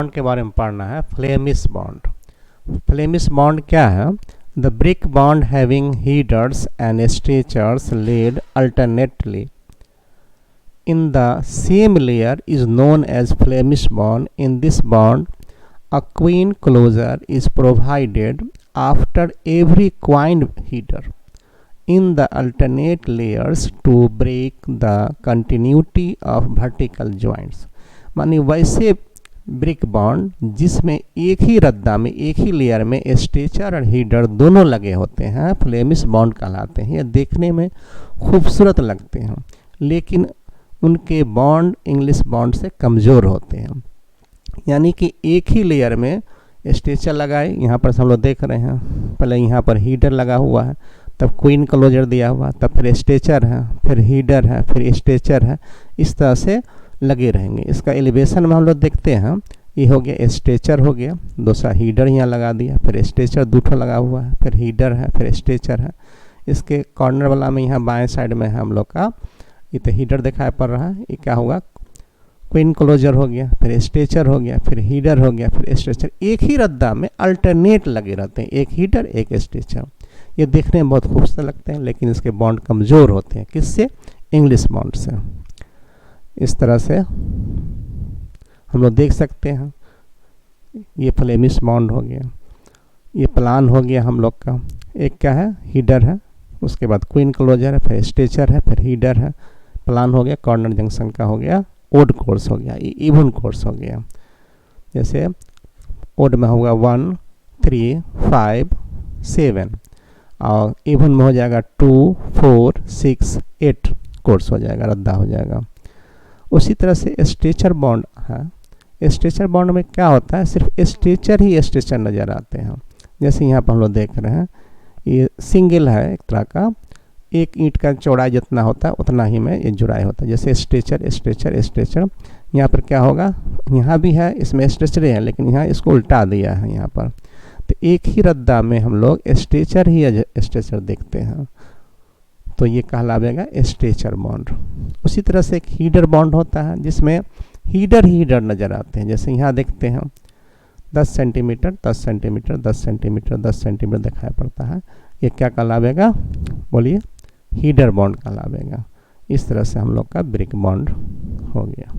Bond के बारे में पढ़ना है। Flemish bond. फ्लेमिश बॉन्ड क्या है? The brick bond having headers and stretchers laid alternately in the same layer is known as Flemish bond. In this bond, a queen closure is provided after every coined header in the alternate layers to break the continuity of vertical joints. मानी वैसे brick bond जिसमें एक ही रद्दा में एक ही layer में stretcher और header दोनों लगे होते हैं फ्लेमिश बॉन्ड कहलाते हैं। ये देखने में खूबसूरत लगते हैं लेकिन उनके बॉन्ड इंग्लिश बॉन्ड से कमज़ोर होते हैं। यानी कि एक ही लेयर में स्ट्रेचर लगाए, यहाँ पर हम लोग देख रहे हैं, पहले यहाँ पर हीडर लगा हुआ है, तब क्वीन क्लोजर दिया हुआ, तब फिर स्ट्रेचर है, फिर हीडर है, फिर स्ट्रेचर है, इस तरह से लगे रहेंगे। इसका एलिवेशन में हम लोग देखते हैं, ये हो गया स्ट्रेचर हो गया, दूसरा हीडर यहाँ लगा दिया, फिर स्ट्रेचर दूठा लगा हुआ है, फिर हीडर है, फिर स्ट्रेचर है। इसके कॉर्नर वाला में यहाँ बाएं साइड में है हम लोग का, ये तो हीडर दिखाई पड़ रहा है, ये क्या होगा क्वीन क्लोजर हो गया, फिर स्ट्रेचर हो गया, फिर हीडर हो गया, फिर स्ट्रेचर। एक ही रद्दा में अल्टरनेट लगे रहते हैं, एक हीडर एक स्ट्रेचर। ये देखने में बहुत खूबसूरत लगते हैं लेकिन इसके बॉन्ड कमज़ोर होते हैं। किससे? इंग्लिश बॉन्ड से। इस तरह से हम लोग देख सकते हैं। ये फ्लेमिश बॉन्ड हो गया, ये प्लान हो गया हम लोग का। एक क्या है? हीडर है, उसके बाद क्वीन क्लोजर है, फिर स्ट्रेचर है, फिर हीडर है, प्लान हो गया, कॉर्नर जंक्शन का हो गया, ओड कोर्स हो गया, ये इवन कोर्स हो गया। जैसे ओड में होगा 1 3 5 7 और इवन में हो जाएगा 2 4 6 8 कोर्स हो जाएगा, रद्दा हो जाएगा। उसी तरह से स्ट्रेचर बॉन्ड है। स्ट्रेचर बॉन्ड में क्या होता है? सिर्फ स्ट्रेचर ही स्ट्रेचर नज़र आते हैं। जैसे यहाँ पर हम लोग देख रहे हैं, ये सिंगल है एक तरह का, एक ईंट का चौड़ाई जितना होता है उतना ही में ये जुड़ाई होता है। जैसे स्ट्रेचर स्ट्रेचर स्ट्रेचर, यहाँ पर क्या होगा, यहाँ भी है, इसमें स्ट्रेचर है लेकिन यहाँ इसको उल्टा दिया है यहाँ पर। तो एक ही रद्दा में हम लोग स्ट्रेचर ही स्ट्रेचर देखते हैं, तो ये कहलावेगा स्ट्रेचर बॉन्ड। उसी तरह से एक हीडर बॉन्ड होता है जिसमें हीडर हीडर नज़र आते हैं। जैसे यहाँ देखते हैं 10 सेंटीमीटर 10 सेंटीमीटर 10 सेंटीमीटर 10 सेंटीमीटर दिखाई पड़ता है, ये क्या कहलावेगा? बोलिए, हीडर बॉन्ड कहलावेगा। इस तरह से हम लोग का ब्रिक बॉन्ड हो गया।